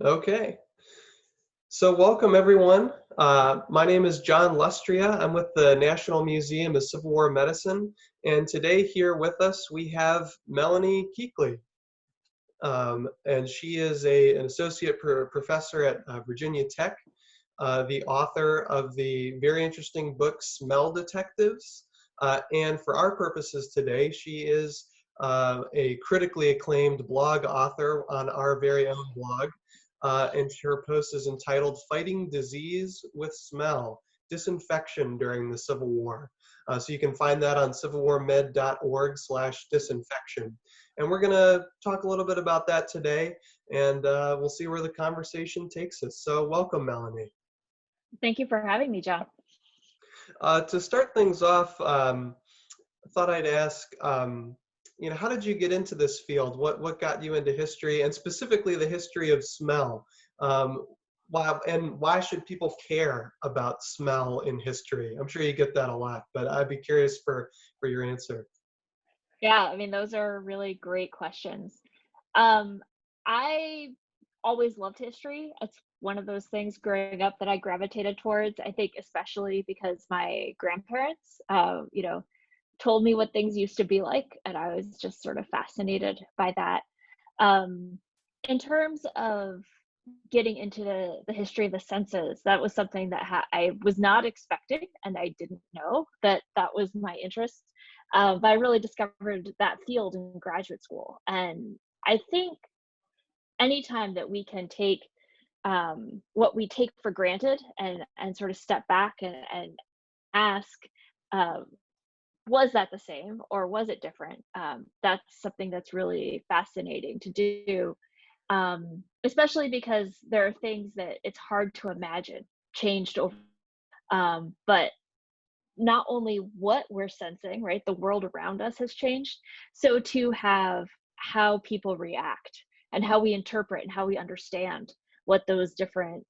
Okay, so welcome everyone. My name is John Lustrea. I'm with the National Museum of Civil War Medicine, and today here with us we have Melanie Kiechle. And she is an associate professor at Virginia Tech, the author of the very interesting book Smell Detectives. And for our purposes today, she is a critically acclaimed blog author on our very own blog. And her post is entitled Fighting Disease with Smell, Disinfection During the Civil War. So you can find that on civilwarmed.org/disinfection. And we're going to talk a little bit about that today, and we'll see where the conversation takes us. So welcome, Melanie. Thank you for having me, John. To start things off, I thought I'd ask, how did you get into this field? What got you into history, and specifically the history of smell? Why should people care about smell in history? I'm sure you get that a lot, but I'd be curious for your answer. Yeah, I mean, those are really great questions. Um, I always loved history. It's one of those things growing up that I gravitated towards. I think especially because my grandparents, told me what things used to be like, and I was just sort of fascinated by that. Um, in terms of getting into the history of the senses, that was something that I was not expecting, and I didn't know that that was my interest. But I really discovered that field in graduate school, and I think anytime that we can take what we take for granted and sort of step back and ask, um, was that the same or was it different? That's something that's really fascinating to do, especially because there are things that it's hard to imagine changed over. But not only what we're sensing, right? The world around us has changed. So to have how people react and how we interpret and how we understand what those different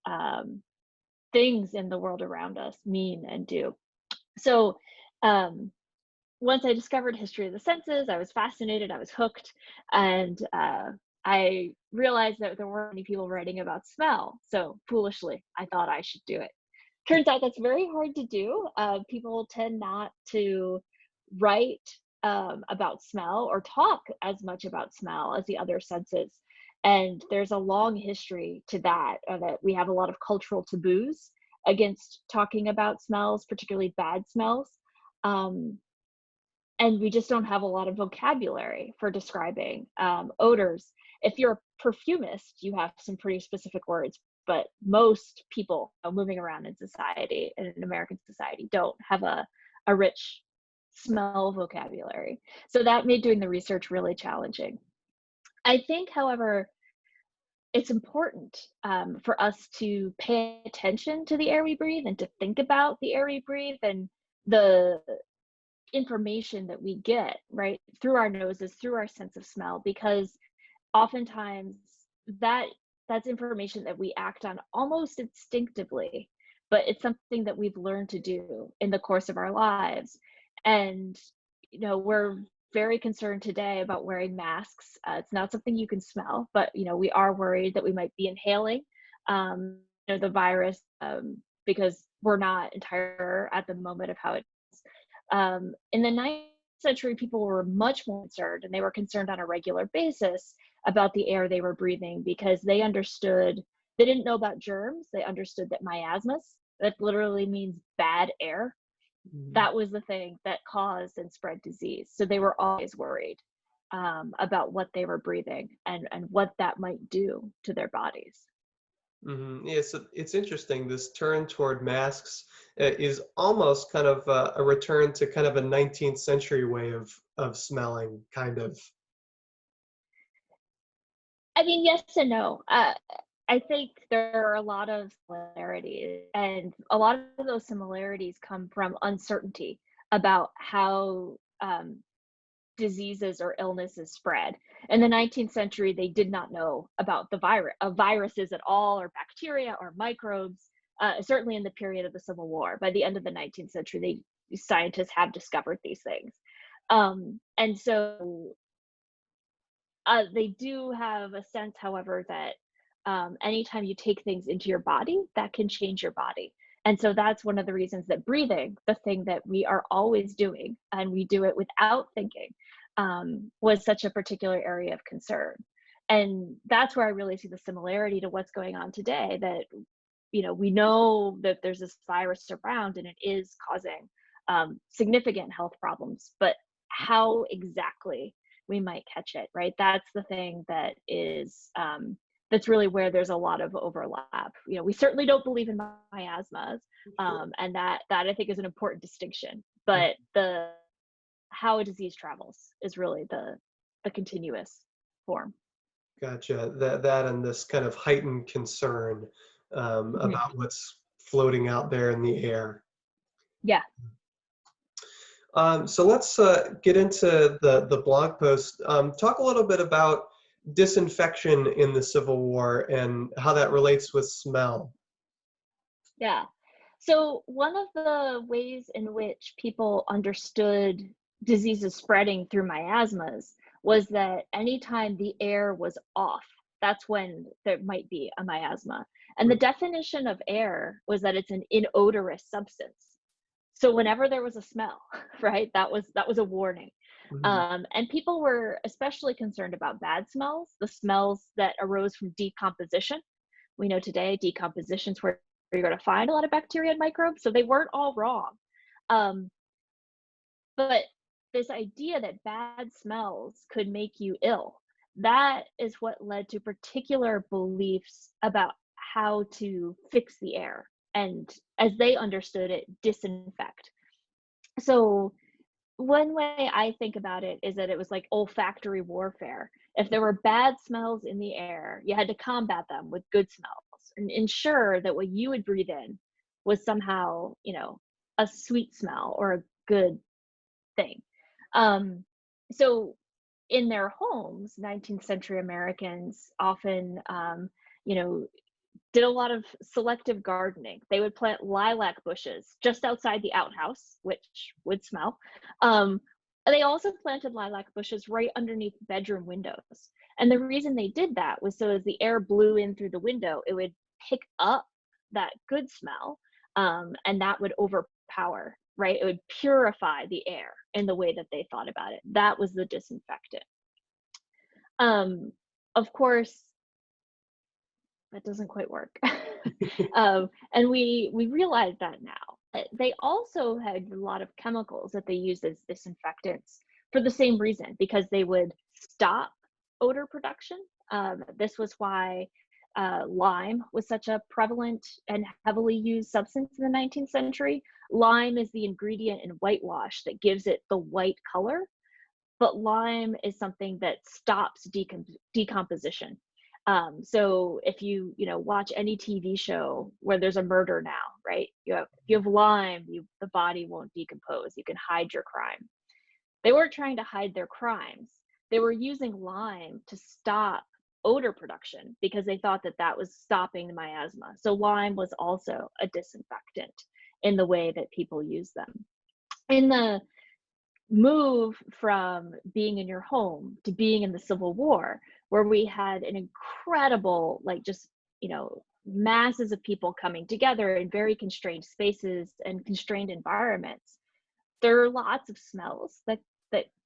things in the world around us mean and do. So um, once I discovered history of the senses, I was fascinated, I was hooked, and I realized that there weren't many people writing about smell. So foolishly, I thought I should do it. Turns out that's very hard to do. People tend not to write about smell or talk as much about smell as the other senses. And there's a long history to that, that we have a lot of cultural taboos against talking about smells, particularly bad smells. Um, and we just don't have a lot of vocabulary for describing odors. If you're a perfumist, you have some pretty specific words, but most people moving around in society, in an American society, don't have a rich smell vocabulary. So that made doing the research really challenging. I think, however, it's important for us to pay attention to the air we breathe and to think about the air we breathe and the information that we get, right, through our noses, through our sense of smell, because oftentimes that that's information that we act on almost instinctively, but it's something that we've learned to do in the course of our lives. And we're very concerned today about wearing masks. It's not something you can smell, but we are worried that we might be inhaling the virus, because we're not entirely sure at the moment of how it in the 19th century, people were much more concerned, and they were concerned on a regular basis about the air they were breathing because they didn't know about germs. They understood that miasmas, that literally means bad air, Mhm. that was the thing that caused and spread disease. So they were always worried about what they were breathing and what that might do to their bodies. Yeah, so it's interesting. This turn toward masks is almost kind of a return to kind of a 19th century way of smelling, kind of. I mean, yes and no. I think there are a lot of similarities, and a lot of those similarities come from uncertainty about how diseases or illnesses spread. In the 19th century, they did not know about viruses at all, or bacteria, or microbes. Certainly, in the period of the Civil War, by the end of the 19th century, scientists have discovered these things, and so they do have a sense, however, that anytime you take things into your body, that can change your body. And so that's one of the reasons that breathing, the thing that we are always doing, and we do it without thinking, was such a particular area of concern. And that's where I really see the similarity to what's going on today, that we know that there's this virus around and it is causing significant health problems, but how exactly we might catch it, right? That's the thing that is that's really where there's a lot of overlap. We certainly don't believe in miasmas, Sure. and that I think is an important distinction. But the how a disease travels is really the continuous form. Gotcha. That and this kind of heightened concern Mhm. about what's floating out there in the air. Yeah. So let's get into the blog post. Talk a little bit about disinfection in the Civil War and how that relates with smell. Yeah. So one of the ways in which people understood diseases spreading through miasmas was that anytime the air was off, that's when there might be a miasma. And the definition of air was that it's an inodorous substance. So whenever there was a smell, right, that was a warning. Mhm. And people were especially concerned about bad smells, the smells that arose from decomposition. We know today decomposition is where you're going to find a lot of bacteria and microbes, so they weren't all wrong. Um, but this idea that bad smells could make you ill, that is what led to particular beliefs about how to fix the air and, as they understood it, disinfect. So one way I think about it is that it was like olfactory warfare. If there were bad smells in the air, you had to combat them with good smells and ensure that what you would breathe in was somehow, a sweet smell or a good thing. Um, so in their homes, 19th century Americans often, you know, did a lot of selective gardening. They would plant lilac bushes just outside the outhouse, which would smell. Um, they also planted lilac bushes right underneath bedroom windows. And the reason they did that was so as the air blew in through the window, it would pick up that good smell, and that would overpower, right? It would purify the air in the way that they thought about it. That was the disinfectant. Um, of course, that doesn't quite work. And we realize that now. They also had a lot of chemicals that they used as disinfectants for the same reason, because they would stop odor production. This was why lime was such a prevalent and heavily used substance in the 19th century. Lime is the ingredient in whitewash that gives it the white color, but lime is something that stops decomposition. So if you watch any TV show where there's a murder now, right? If you have lime, the body won't decompose. You can hide your crime. They weren't trying to hide their crimes. They were using lime to stop odor production because they thought that that was stopping the miasma. So lime was also a disinfectant in the way that people use them. In the move from being in your home to being in the Civil War, where we had an incredible, like, just, masses of people coming together in very constrained spaces and constrained environments. There are lots of smells that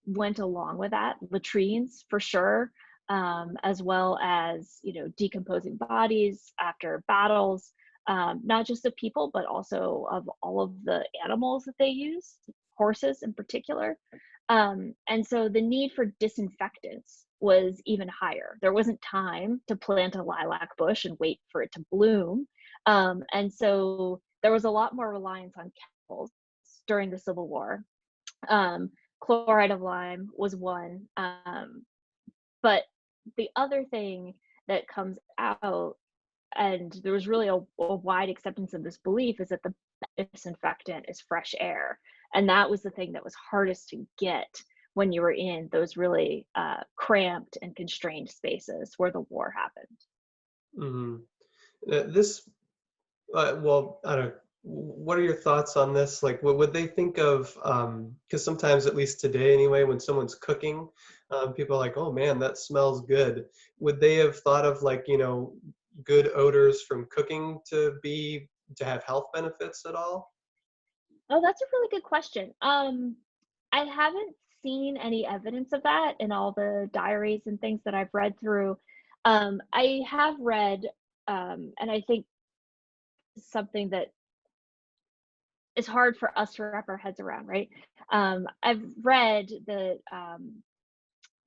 went along with that, latrines for sure, as well as decomposing bodies after battles, not just of people but also of all of the animals that they use, horses in particular. And so the need for disinfectants was even higher. There wasn't time to plant a lilac bush and wait for it to bloom. And so there was a lot more reliance on chemicals during the Civil War. Um, Chloride of lime was one. But the other thing that comes out, and there was really a wide acceptance of this belief, is that the disinfectant is fresh air. And that was the thing that was hardest to get when you were in those really cramped and constrained spaces where the war happened. Mhm. This, well, I don't. What are your thoughts on this? Like, what would they think of? Because sometimes, at least today, anyway, when someone's cooking, people are like, "Oh man, that smells good." Would they have thought of, like, good odors from cooking to have health benefits at all? Oh, that's a really good question. I haven't seen any evidence of that in all the diaries and things that I've read through. I have read, and I think something that is hard for us to wrap our heads around, right? I've read that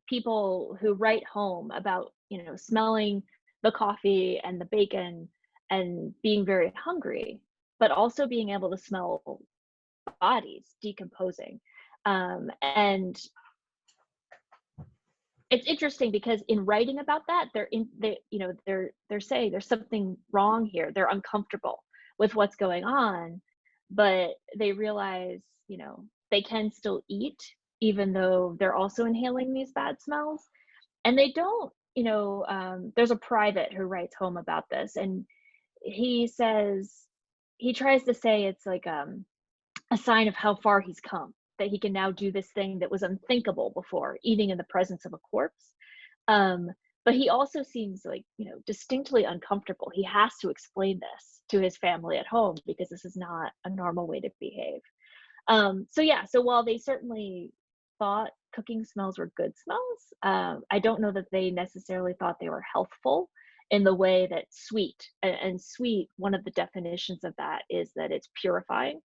people who write home about, smelling the coffee and the bacon and being very hungry, but also being able to smell bodies decomposing. And it's interesting because in writing about that, they're saying there's something wrong here. They're uncomfortable with what's going on, but they realize, they can still eat even though they're also inhaling these bad smells. And they don't, there's a private who writes home about this, and he says he tries to say it's like a sign of how far he's come, that he can now do this thing that was unthinkable before, eating in the presence of a corpse. Um, but he also seems like, distinctly uncomfortable. He has to explain this to his family at home because this is not a normal way to behave. So yeah, so while they certainly thought cooking smells were good smells, I don't know that they necessarily thought they were healthful in the way that sweet, and sweet, one of the definitions of that is that it's purifying.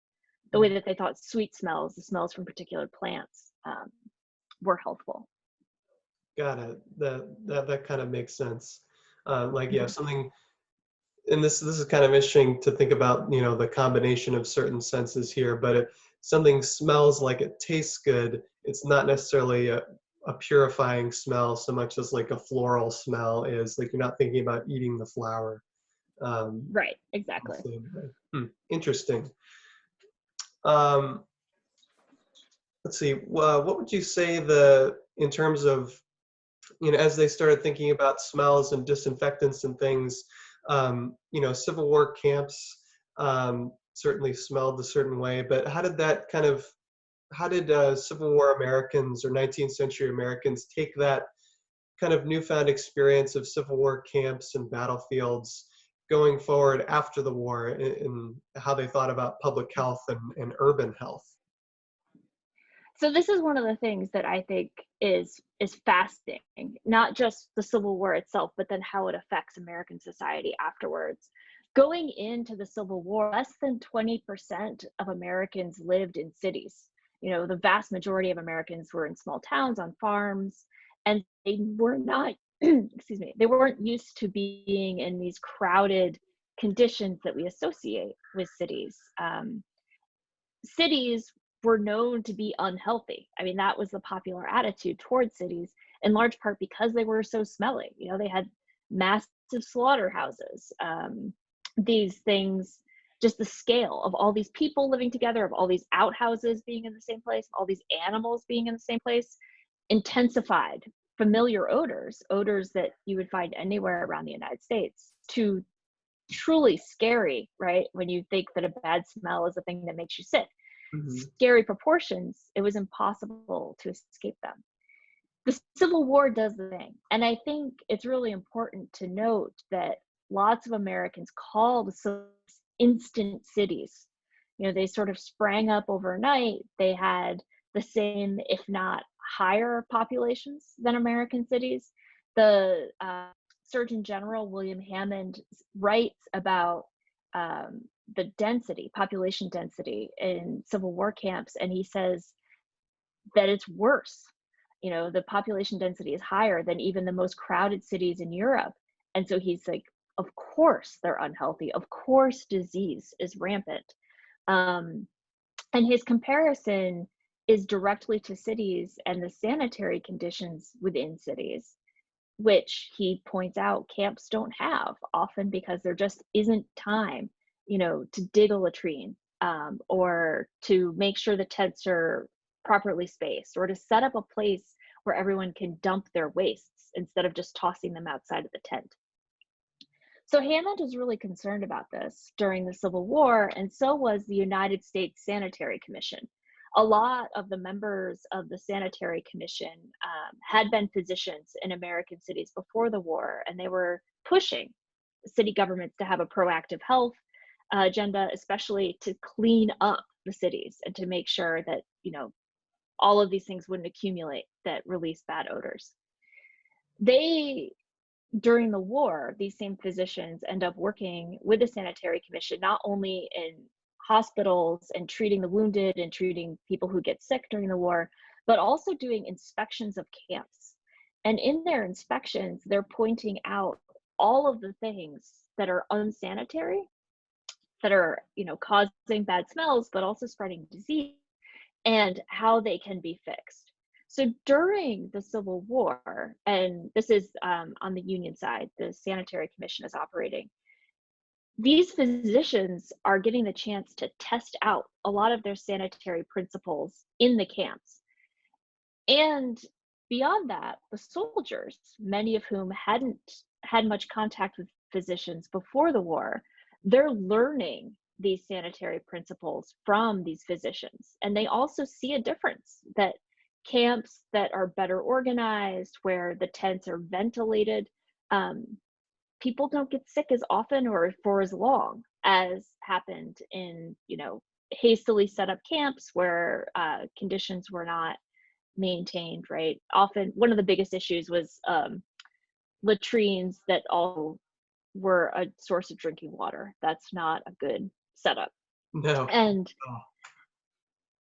The way that they thought sweet smells, the smells from particular plants, were healthful. Got it. That kind of makes sense. Like, yeah, Mhm. something, and this is kind of interesting to think about, the combination of certain senses here. But if something smells like it tastes good, it's not necessarily a purifying smell so much as like a floral smell is. Like, you're not thinking about eating the flower. Um, Right, exactly. the same way. Interesting. Um, let's see. What would you say in terms of, as they started thinking about smells and disinfectants and things, Civil War camps certainly smelled a certain way, but how did Civil War Americans or 19th century Americans take that kind of newfound experience of Civil War camps and battlefields going forward after the war, and how they thought about public health and urban health? So this is one of the things that I think is fascinating, not just the Civil War itself, but then how it affects American society afterwards. Going into the Civil War, less than 20% of Americans lived in cities. The vast majority of Americans were in small towns on farms, and they were not, excuse me, they weren't used to being in these crowded conditions that we associate with cities. Cities were known to be unhealthy. I mean, that was the popular attitude towards cities, in large part because they were so smelly. They had massive slaughterhouses. These things, just the scale of all these people living together, of all these outhouses being in the same place, all these animals being in the same place, intensified familiar odors that you would find anywhere around the United States, to truly scary, right? When you think that a bad smell is a thing that makes you sick, Hmm. scary proportions, it was impossible to escape them. The Civil War does the thing. And I think it's really important to note that lots of Americans called instant cities. They sort of sprang up overnight. They had the same, if not higher, populations than American cities. The Surgeon General William Hammond writes about the density, population density in Civil War camps, and he says that it's worse. The population density is higher than even the most crowded cities in Europe. And so he's like, of course they're unhealthy. Of course disease is rampant. Um, and his comparison is directly to cities and the sanitary conditions within cities, which he points out camps don't have often because there just isn't time, to dig a latrine, or to make sure the tents are properly spaced, or to set up a place where everyone can dump their wastes instead of just tossing them outside of the tent. So Hammond was really concerned about this during the Civil War, and so was the United States Sanitary Commission. A lot of the members of the Sanitary Commission had been physicians in American cities before the war, and they were pushing city governments to have a proactive health agenda, especially to clean up the cities and to make sure that, all of these things wouldn't accumulate that release bad odors. They During the war, these same physicians end up working with the sanitary commission, not only in hospitals and treating the wounded and treating people who get sick during the war, but also doing inspections of camps. And in their inspections, they're pointing out all of the things that are unsanitary, that are, causing bad smells, but also spreading disease, and how they can be fixed. So during the Civil War, and this is on the Union side, the Sanitary Commission is operating, these physicians are getting the chance to test out a lot of their sanitary principles in the camps. And beyond that, the soldiers, many of whom hadn't had much contact with physicians before the war, they're learning these sanitary principles from these physicians. And they also see a difference that camps that are better organized, where the tents are ventilated, people don't get sick as often or for as long as happened in, hastily set up camps where conditions were not maintained, right? Often one of the biggest issues was latrines that all were a source of drinking water. That's not a good setup. No. And Oh.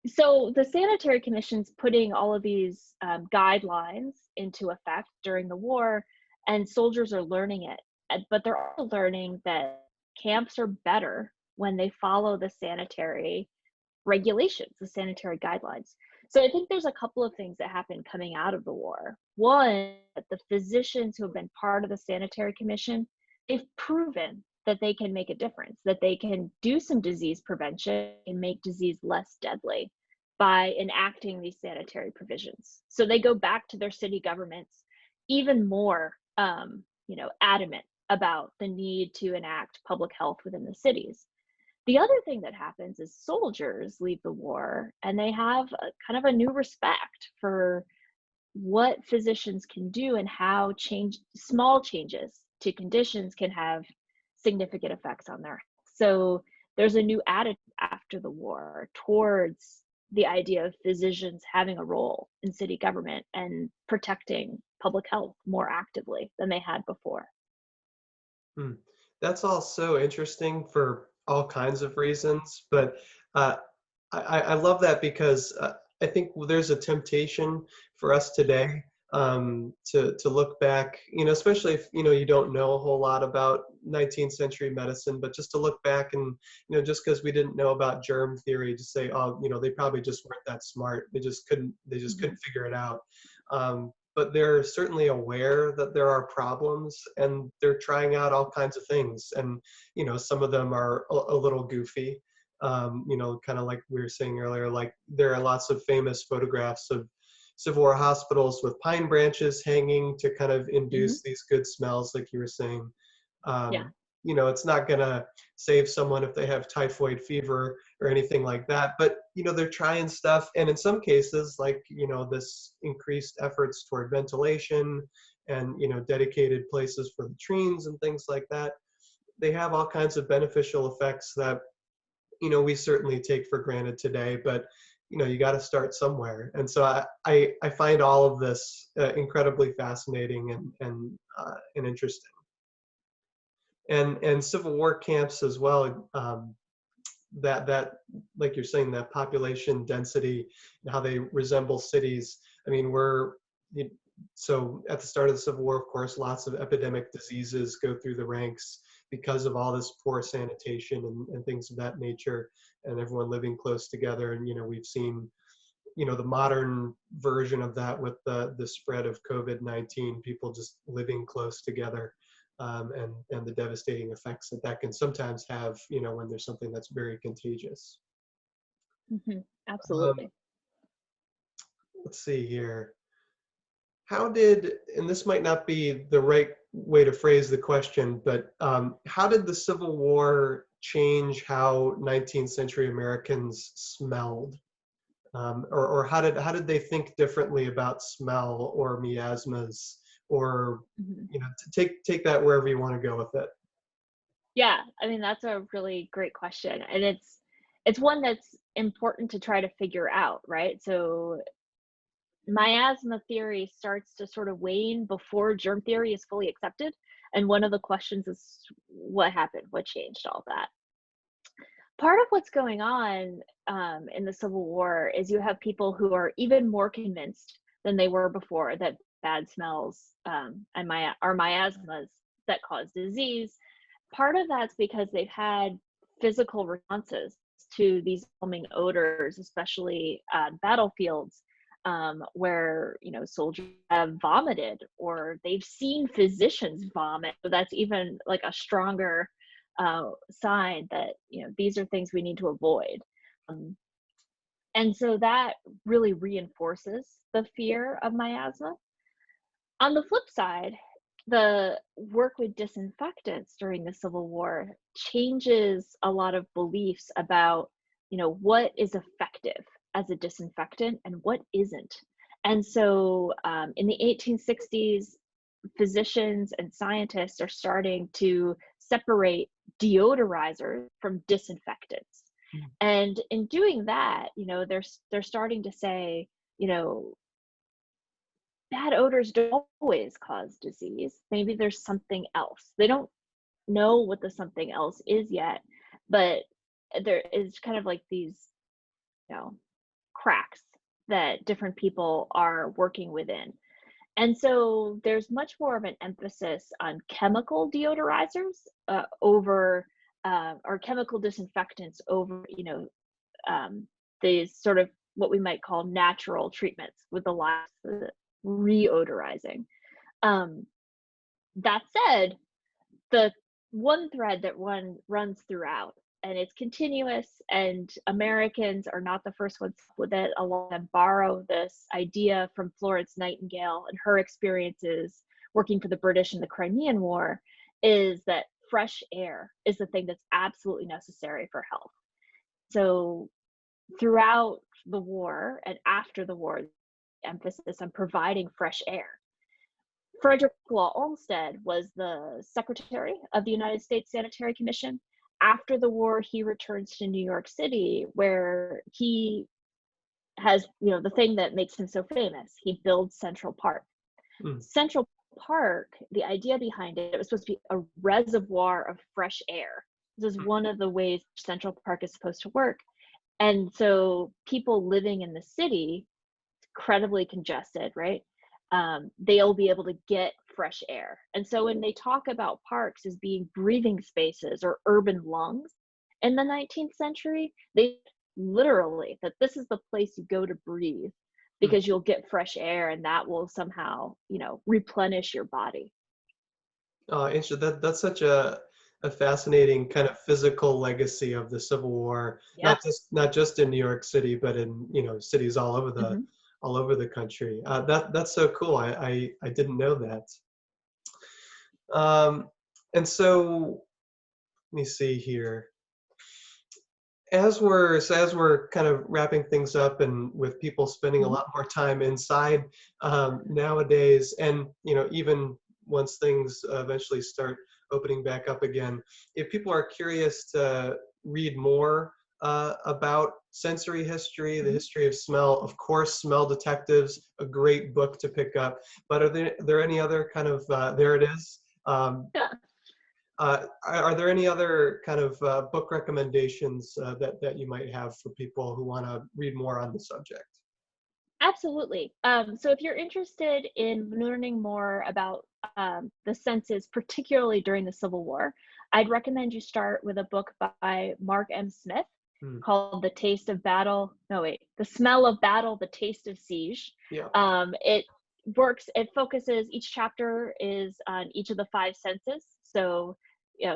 so the sanitary commission's putting all of these guidelines into effect during the war, and soldiers are learning it. But they're also learning that camps are better when they follow the sanitary regulations, the sanitary guidelines. So I think there's a couple of things that happened coming out of the war. One, that the physicians who have been part of the sanitary commission, they've proven that they can make a difference, that they can do some disease prevention and make disease less deadly by enacting these sanitary provisions. So they go back to their city governments even more, adamant about the need to enact public health within the cities. The other thing that happens is soldiers leave the war and they have kind of a new respect for what physicians can do and how small changes to conditions can have significant effects on their health. So there's a new attitude after the war towards the idea of physicians having a role in city government and protecting public health more actively than they had before. Hmm. That's all so interesting for all kinds of reasons, but uh, I love that because I think there's a temptation for us today to look back, especially if you don't know a whole lot about 19th century medicine, but just to look back and just because we didn't know about germ theory, to say, oh, they probably just weren't that smart. They just couldn't figure it out. But they're certainly aware that there are problems, and they're trying out all kinds of things. And some of them are a little goofy. Kind of like we were saying earlier, like there are lots of famous photographs of Civil War hospitals with pine branches hanging to kind of Hmm. induce these good smells, like you were saying. Yeah. It's not going to save someone if they have typhoid fever or anything like that, but they're trying stuff. And in some cases, like this increased efforts toward ventilation and dedicated places for latrines and things like that, they have all kinds of beneficial effects that we certainly take for granted today, but you got to start somewhere. And so I find all of this incredibly fascinating and interesting. And Civil War camps as well. That like you're saying, that population density and how they resemble cities. I mean, so at the start of the Civil War, of course, lots of epidemic diseases go through the ranks because of all this poor sanitation and things of that nature, and everyone living close together. And we've seen the modern version of that with the spread of COVID-19, people just living close together, and the devastating effects that can sometimes have when there's something that's very contagious. Hmm. Um, Absolutely. let's see here. And this might not be the right way to phrase the question, but how did the Civil War change how 19th century Americans smelled? Or how did they think differently about smell or miasmas, or Mhm. take that wherever you want to go with it? Yeah, I mean, that's a really great question, and it's one that's important to try to figure out, right? So, miasma theory starts to sort of wane before germ theory is fully accepted, and one of the questions is what happened? What changed all that? Part of what's going on, in the Civil War is you have people who are even more convinced than they were before that bad smells, and are miasmas that cause disease. Part of that's because they've had physical responses to these calming odors, especially on battlefields, where soldiers have vomited or they've seen physicians vomit. So that's even like a stronger sign that these are things we need to avoid. Um, and so that really reinforces the fear of miasma. On the flip side, the work with disinfectants during the Civil War changes a lot of beliefs about, what is effective as a disinfectant and what isn't. And so in the 1860s, physicians and scientists are starting to separate deodorizers from disinfectants. Mm. And in doing that, they're starting to say, you know, bad odors don't always cause disease. Maybe there's something else. They don't know what the something else is yet, but there is kind of like these, you know, cracks that different people are working within. And so there's much more of an emphasis on chemical deodorizers over or chemical disinfectants over, these sort of what we might call natural treatments with the last reodorizing. Um, that said, the one thread that one runs throughout, and it's continuous, and Americans are not the first ones with it. A lot of them borrow this idea from Florence Nightingale and her experiences working for the British in the Crimean War, is that fresh air is the thing that's absolutely necessary for health. So throughout the war and after the war, emphasis on providing fresh air. Frederick Law Olmsted was the secretary of the United States Sanitary Commission. After the war, he returns to New York City, where he has, the thing that makes him so famous. He builds Central Park. Mm. Central Park, the idea behind it, it was supposed to be a reservoir of fresh air. This is one of the ways Central Park is supposed to work. And so people living in the city, incredibly congested, right? They'll be able to get fresh air. And so when they talk about parks as being breathing spaces or urban lungs in the 19th century, they literally that this is the place you go to breathe Mm. because you'll get fresh air and that will somehow, replenish your body. Interesting. That's such a fascinating kind of physical legacy of the Civil War, Yeah. not just in New York City, but in cities Hmm. all over the country. That's so cool. I didn't know that. Um, and so let me see here. As we're kind of wrapping things up, and with people spending a Hmm. lot more time inside nowadays, and even once things eventually start opening back up again, if people are curious to read more about sensory history, the Hmm. history of smell, of course, Smell Detectives, a great book to pick up. But are there any other kind of there it is. Yeah. Are there any other kind of book recommendations that you might have for people who want to read more on the subject? Absolutely. So if you're interested in learning more about the senses, particularly during the Civil War, I'd recommend you start with a book by Mark M. Smith Hmm. called The Taste of Battle. No, wait, The Smell of Battle, The Taste of Siege. Yeah. It focuses, each chapter is on each of the five senses. So,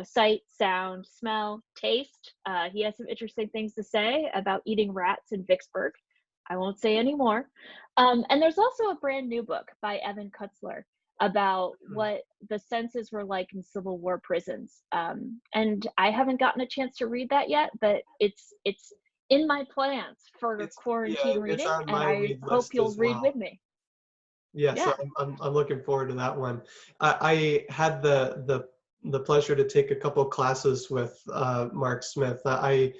sight, sound, smell, taste. He has some interesting things to say about eating rats in Vicksburg. I won't say any more. And there's also a brand new book by Evan Kutzler about Hmm. what the senses were like in Civil War prisons. And I haven't gotten a chance to read that yet, but it's in my plans for quarantine It's reading, on and my I read hope list you'll as read well. with me. Yes, Yeah. I'm looking forward to that one. I had the the pleasure to take a couple classes with Mark Smith. I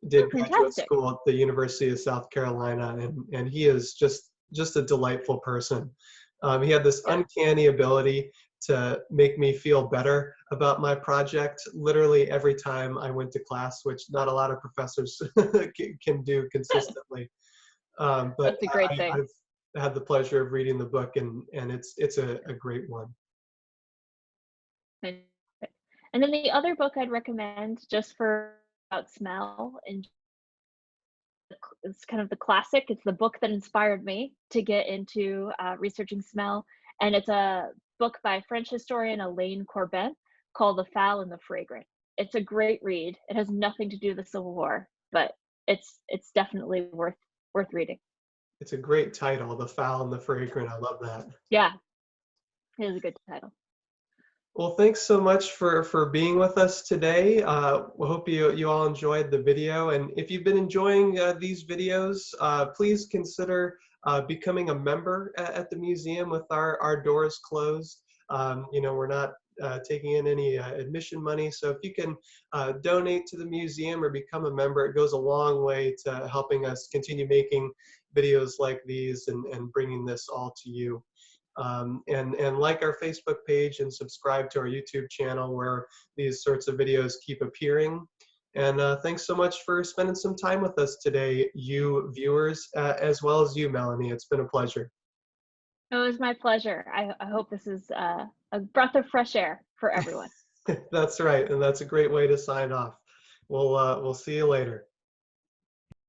Oh, did graduate fantastic. school at the University of South Carolina, and he is just a delightful person. He had this Yeah. uncanny ability to make me feel better about my project literally every time I went to class, which not a lot of professors can do consistently. But That's a great thing. I've had the pleasure of reading the book, and it's a great one. Fantastic. And then the other book I'd recommend just for about smell and it's kind of the classic. It's the book that inspired me to get into researching smell, and it's a book by French historian Elaine Corbin called "The Foul and the Fragrant." It's a great read. It has nothing to do with the Civil War, but it's definitely worth reading. It's a great title, The Foul and the Fragrant. I love that. Yeah, it is a good title. Well, thanks so much for being with us today. We hope you all enjoyed the video. And if you've been enjoying these videos, please consider becoming a member at the museum with our doors closed. We're not taking in any admission money. So if you can donate to the museum or become a member, it goes a long way to helping us continue making videos like these and bringing this all to you. And like our Facebook page and subscribe to our YouTube channel where these sorts of videos keep appearing. And thanks so much for spending some time with us today, you viewers, as well as you, Melanie. It's been a pleasure. It was my pleasure. I hope this is a breath of fresh air for everyone. That's right, and that's a great way to sign off. We'll see you later.